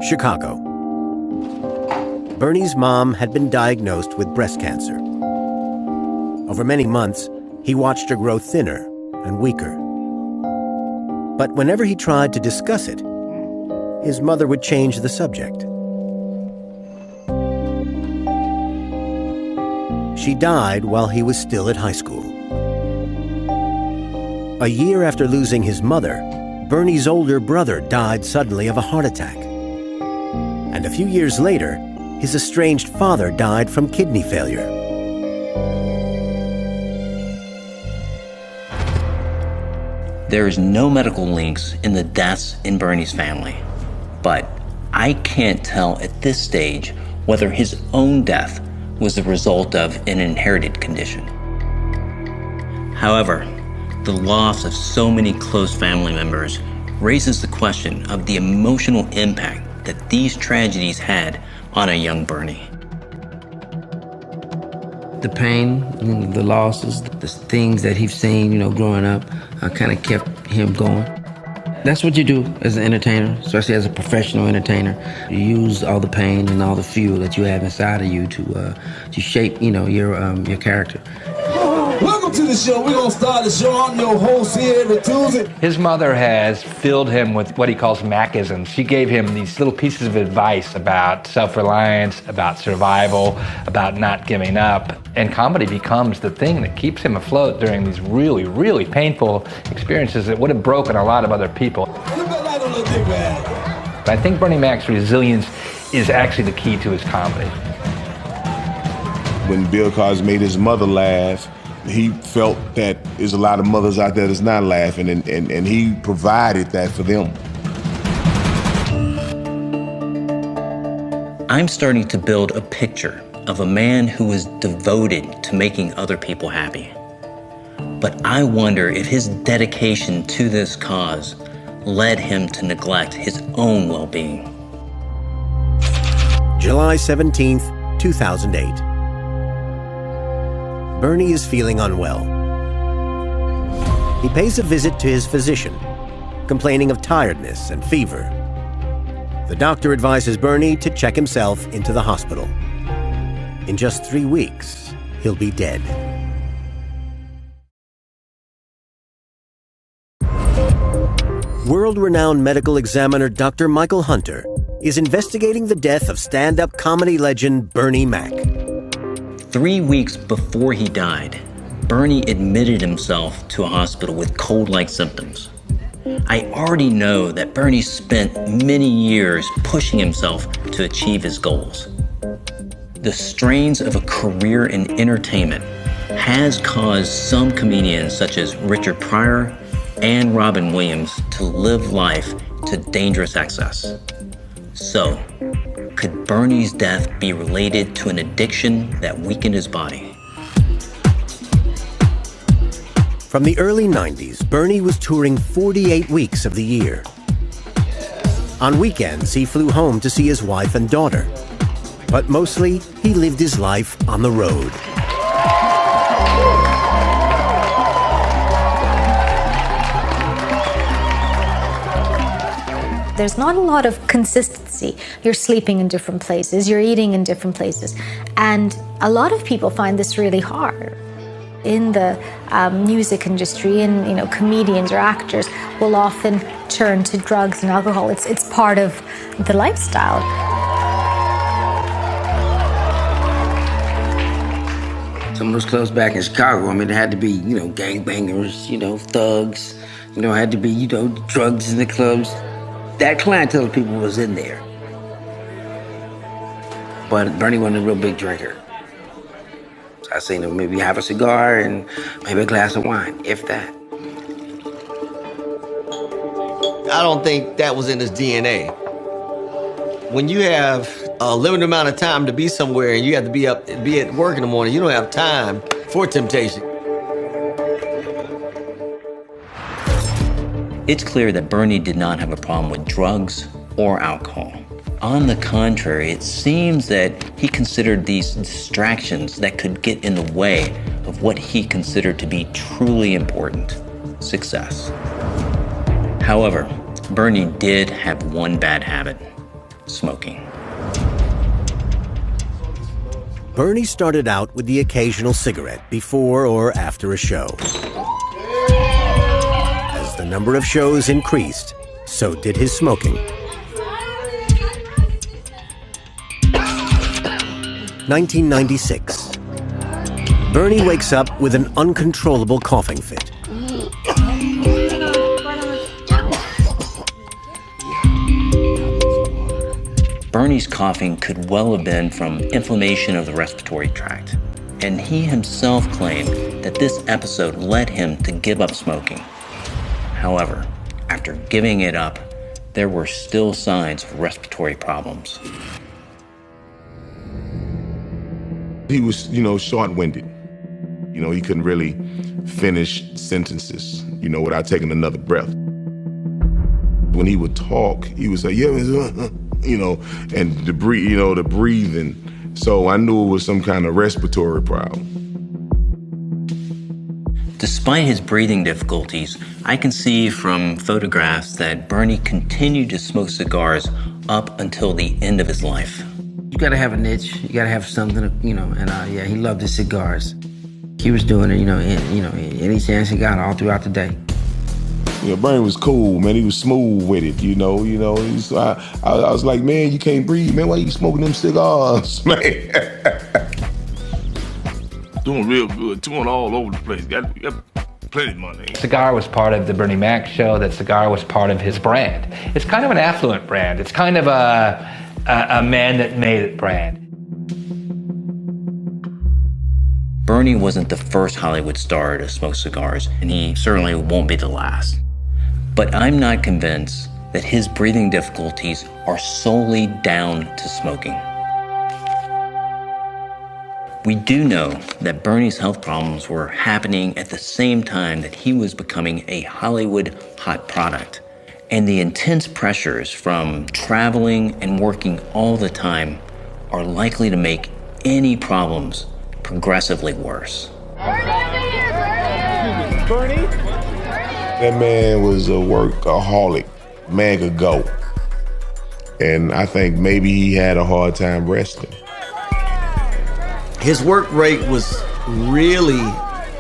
Chicago. Bernie's mom had been diagnosed with breast cancer. Over many months, he watched her grow thinner and weaker. But whenever he tried to discuss it, his mother would change the subject. She died while he was still at high school. A year after losing his mother, Bernie's older brother died suddenly of a heart attack. And a few years later, his estranged father died from kidney failure. There is no medical links in the deaths in Bernie's family, but I can't tell at this stage whether his own death was the result of an inherited condition. However, the loss of so many close family members raises the question of the emotional impact that these tragedies had on a young Bernie. The pain, the losses, the things that he's seen, growing up, kind of kept him going. That's what you do as an entertainer, especially as a professional entertainer. You use all the pain and all the fuel that you have inside of you to shape, your character. Welcome to the show. We're going to start the show. I'm your host here every Tuesday. His mother has filled him with what he calls Macisms. She gave him these little pieces of advice about self-reliance, about survival, about not giving up. And comedy becomes the thing that keeps him afloat during these really, really painful experiences that would have broken a lot of other people. But I think Bernie Mac's resilience is actually the key to his comedy. When Bill Cosby made his mother laugh, he felt that there's a lot of mothers out there that's not laughing, and he provided that for them. I'm starting to build a picture of a man who was devoted to making other people happy. But I wonder if his dedication to this cause led him to neglect his own well-being. July 17th, 2008. Bernie is feeling unwell. He pays a visit to his physician, complaining of tiredness and fever. The doctor advises Bernie to check himself into the hospital. In just 3 weeks, he'll be dead. World-renowned medical examiner Dr. Michael Hunter is investigating the death of stand-up comedy legend Bernie Mac. 3 weeks before he died, Bernie admitted himself to a hospital with cold-like symptoms. I already know that Bernie spent many years pushing himself to achieve his goals. The strains of a career in entertainment has caused some comedians such as Richard Pryor and Robin Williams to live life to dangerous excess. So, could Bernie's death be related to an addiction that weakened his body? From the early 90s, Bernie was touring 48 weeks of the year. On weekends, he flew home to see his wife and daughter. But mostly, he lived his life on the road. There's not a lot of consistency. You're sleeping in different places, you're eating in different places. And a lot of people find this really hard. In the music industry, and comedians or actors will often turn to drugs and alcohol. It's part of the lifestyle. Some of those clubs back in Chicago, it had to be, gangbangers, thugs, it had to be, drugs in the clubs. That clientele of people was in there. But Bernie wasn't a real big drinker. I seen him maybe have a cigar and maybe a glass of wine, if that. I don't think that was in his DNA. When you have a limited amount of time to be somewhere and you have to be at work in the morning, you don't have time for temptation. It's clear that Bernie did not have a problem with drugs or alcohol. On the contrary, it seems that he considered these distractions that could get in the way of what he considered to be truly important: success. However, Bernie did have one bad habit: smoking. Bernie started out with the occasional cigarette before or after a show. As the number of shows increased, so did his smoking. 1996. Bernie wakes up with an uncontrollable coughing fit. Bernie's coughing could well have been from inflammation of the respiratory tract, and he himself claimed that this episode led him to give up smoking. However, after giving it up, there were still signs of respiratory problems. He was, short-winded. He couldn't really finish sentences, without taking another breath. When he would talk, he would say, and the breathing. So I knew it was some kind of respiratory problem. Despite his breathing difficulties, I can see from photographs that Bernie continued to smoke cigars up until the end of his life. You gotta have a niche. You gotta have something, and he loved his cigars. He was doing it, any chance he got all throughout the day. Bernie was cool, man. He was smooth with it, I was like, man, you can't breathe, man. Why you smoking them cigars, man? Doing real good, touring all over the place. Got plenty of money. Cigar was part of the Bernie Mac show. That cigar was part of his brand. It's kind of an affluent brand. It's kind of a man that made it brand. Bernie wasn't the first Hollywood star to smoke cigars, and he certainly won't be the last. But I'm not convinced that his breathing difficulties are solely down to smoking. We do know that Bernie's health problems were happening at the same time that he was becoming a Hollywood hot product. And the intense pressures from traveling and working all the time are likely to make any problems progressively worse. Bernie? That man was a workaholic. Man could go. And I think maybe he had a hard time resting. His work rate was really,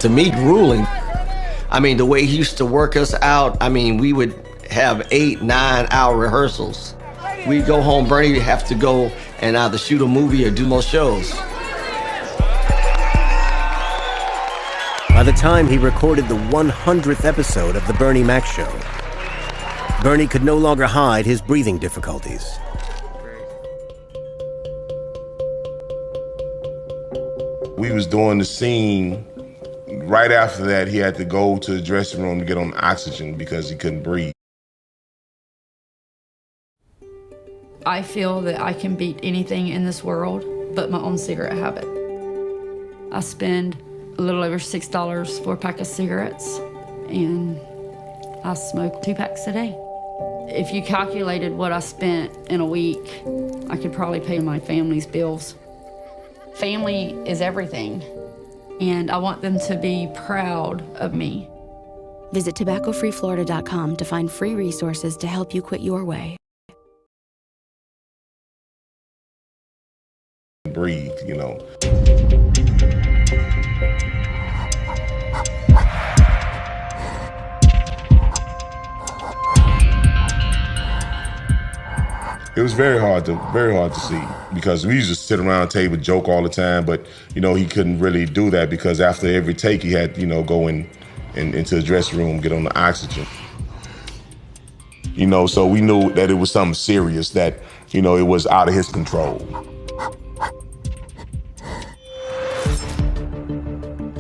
to me, grueling. I mean, the way he used to work us out, we would have 8-9 hour rehearsals. We'd go home, Bernie would have to go and either shoot a movie or do more shows. By the time he recorded the 100th episode of The Bernie Mac Show, Bernie could no longer hide his breathing difficulties. We was doing the scene. Right after that, he had to go to the dressing room to get on oxygen because he couldn't breathe. I feel that I can beat anything in this world but my own cigarette habit. I spend a little over $6 for a pack of cigarettes, and I smoke 2 packs a day. If you calculated what I spent in a week, I could probably pay my family's bills. Family is everything, and I want them to be proud of me. Visit tobaccofreeflorida.com to find free resources to help you quit your way. Breathe, It was very hard to see, because we used to sit around the table, joke all the time, but he couldn't really do that because after every take he had go into the dressing room, get on the oxygen. So we knew that it was something serious, that it was out of his control.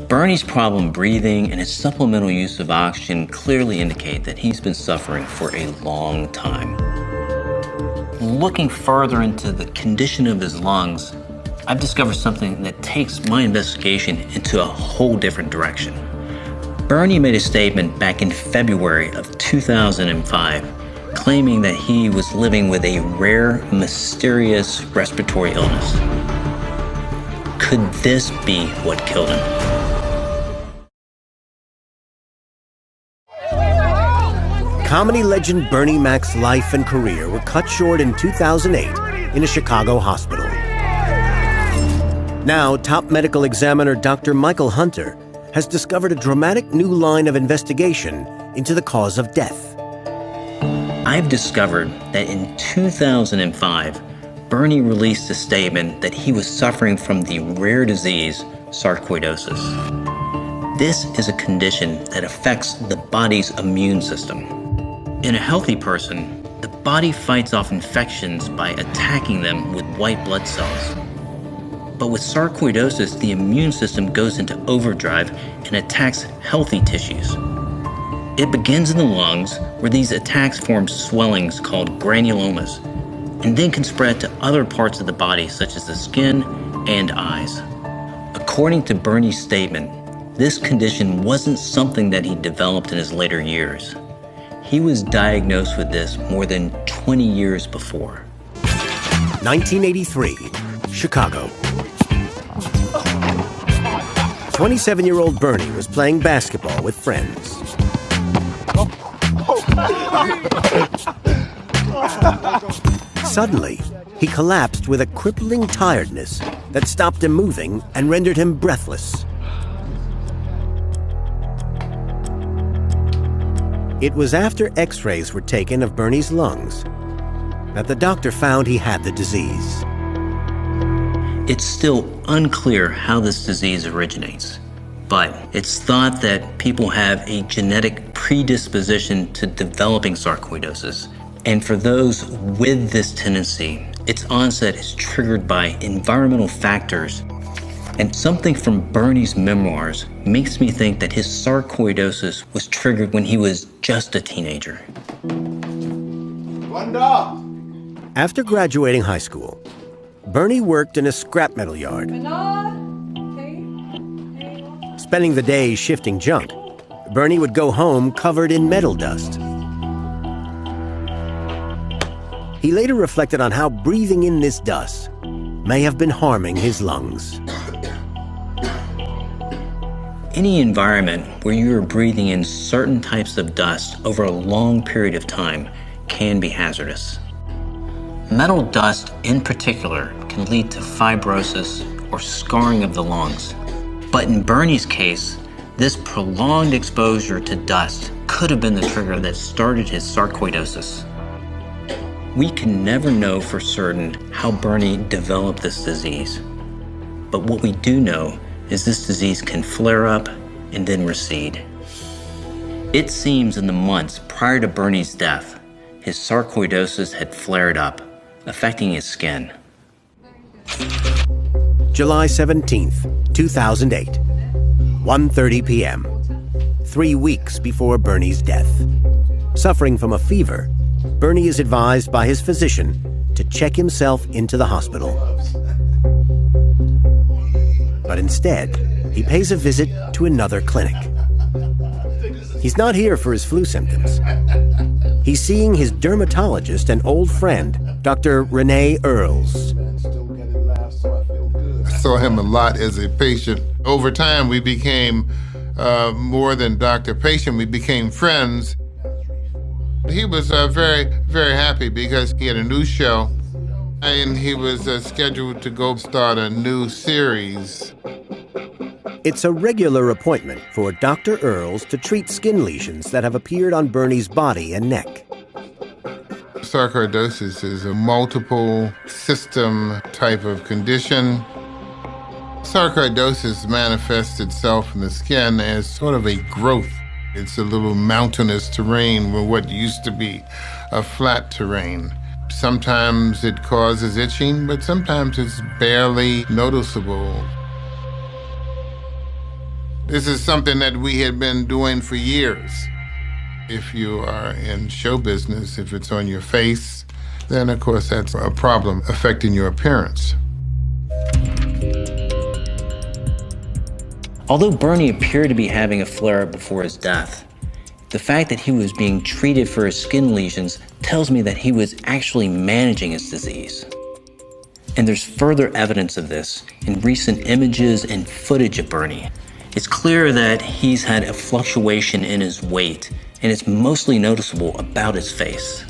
Bernie's problem breathing and his supplemental use of oxygen clearly indicate that he's been suffering for a long time. Looking further into the condition of his lungs, I've discovered something that takes my investigation into a whole different direction. Bernie made a statement back in February of 2005, claiming that he was living with a rare, mysterious respiratory illness. Could this be what killed him? comedy legend Bernie Mac's life and career were cut short in 2008 in a Chicago hospital. Now, top medical examiner Dr. Michael Hunter has discovered a dramatic new line of investigation into the cause of death. I've discovered that in 2005, Bernie released a statement that he was suffering from the rare disease sarcoidosis. This is a condition that affects the body's immune system. In a healthy person, the body fights off infections by attacking them with white blood cells. But with sarcoidosis, the immune system goes into overdrive and attacks healthy tissues. It begins in the lungs, where these attacks form swellings called granulomas, and then can spread to other parts of the body, such as the skin and eyes. According to Bernie's statement, this condition wasn't something that he developed in his later years. He was diagnosed with this more than 20 years before. 1983, Chicago. 27-year-old Bernie was playing basketball with friends. Suddenly, he collapsed with a crippling tiredness that stopped him moving and rendered him breathless. It was after X-rays were taken of Bernie's lungs that the doctor found he had the disease. It's still unclear how this disease originates, but it's thought that people have a genetic predisposition to developing sarcoidosis. And for those with this tendency, its onset is triggered by environmental factors. And something from Bernie's memoirs makes me think that his sarcoidosis was triggered when he was just a teenager. After graduating high school, Bernie worked in a scrap metal yard. Spending the day shifting junk, Bernie would go home covered in metal dust. He later reflected on how breathing in this dust may have been harming his lungs. Any environment where you are breathing in certain types of dust over a long period of time can be hazardous. Metal dust in particular can lead to fibrosis or scarring of the lungs. But in Bernie's case, this prolonged exposure to dust could have been the trigger that started his sarcoidosis. We can never know for certain how Bernie developed this disease. But what we do know is this disease can flare up and then recede. It seems in the months prior to Bernie's death, his sarcoidosis had flared up, affecting his skin. July 17th, 2008, 1:30 p.m., 3 weeks before Bernie's death. Suffering from a fever, Bernie is advised by his physician to check himself into the hospital. But instead, he pays a visit to another clinic. He's not here for his flu symptoms. He's seeing his dermatologist and old friend, Dr. Renee Earls. I saw him a lot as a patient. Over time, we became more than doctor-patient. We became friends. He was very, very happy because he had a new show, and he was scheduled to go start a new series. It's a regular appointment for Dr. Earls to treat skin lesions that have appeared on Bernie's body and neck. Sarcoidosis is a multiple system type of condition. Sarcoidosis manifests itself in the skin as sort of a growth. It's a little mountainous terrain where what used to be a flat terrain. Sometimes it causes itching, but sometimes it's barely noticeable. This is something that we had been doing for years. If you are in show business, if it's on your face, then of course that's a problem affecting your appearance. Although Bernie appeared to be having a flare-up before his death, the fact that he was being treated for his skin lesions tells me that he was actually managing his disease. And there's further evidence of this in recent images and footage of Bernie. It's clear that he's had a fluctuation in his weight and it's mostly noticeable about his face.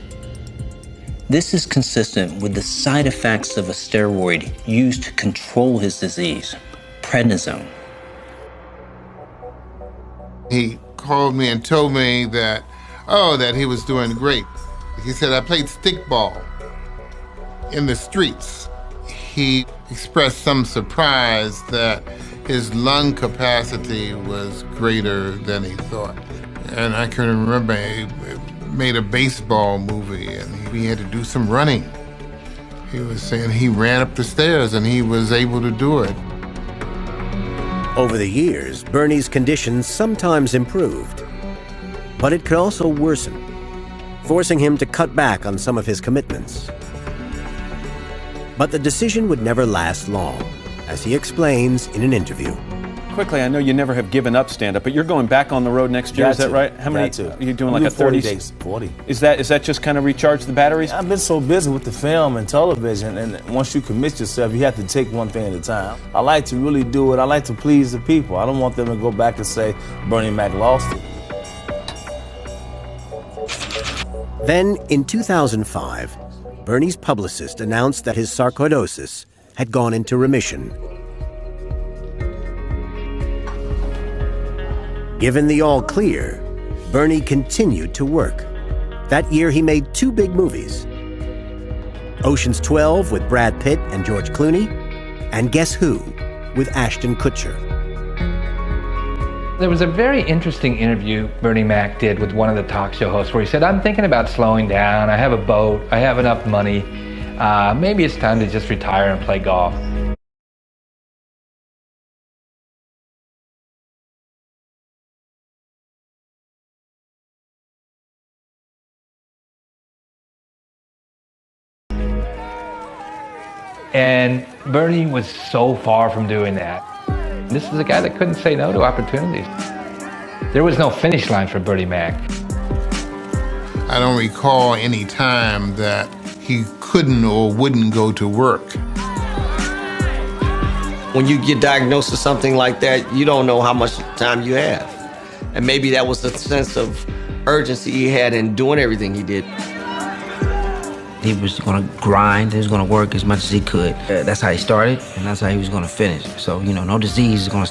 This is consistent with the side effects of a steroid used to control his disease, prednisone. He called me and told me that, that he was doing great. He said, I played stickball in the streets. He expressed some surprise that his lung capacity was greater than he thought. And I can remember he made a baseball movie and he had to do some running. He was saying he ran up the stairs and he was able to do it. Over the years, Bernie's condition sometimes improved, but it could also worsen, forcing him to cut back on some of his commitments. But the decision would never last long, as he explains in an interview. Quickly, I know you never have given up stand-up, but you're going back on the road next year, is that right? How many? You're doing like a 30 days. 40. Is that just kind of recharge the batteries? I've been so busy with the film and television, and once you commit yourself, you have to take one thing at a time. I like to really do it. I like to please the people. I don't want them to go back and say Bernie Mac lost it. Then, in 2005, Bernie's publicist announced that his sarcoidosis had gone into remission. Given the all clear, Bernie continued to work. That year, he made 2 big movies: Ocean's 12 with Brad Pitt and George Clooney, and Guess Who with Ashton Kutcher. There was a very interesting interview Bernie Mac did with one of the talk show hosts where he said, I'm thinking about slowing down. I have a boat. I have enough money. Maybe it's time to just retire and play golf. And Bernie was so far from doing that. This is a guy that couldn't say no to opportunities. There was no finish line for Bernie Mac. I don't recall any time that he couldn't or wouldn't go to work. When you get diagnosed with something like that, you don't know how much time you have. And maybe that was the sense of urgency he had in doing everything he did. He was going to grind, he was going to work as much as he could. That's how he started, and that's how he was going to finish. So, no disease is going to stop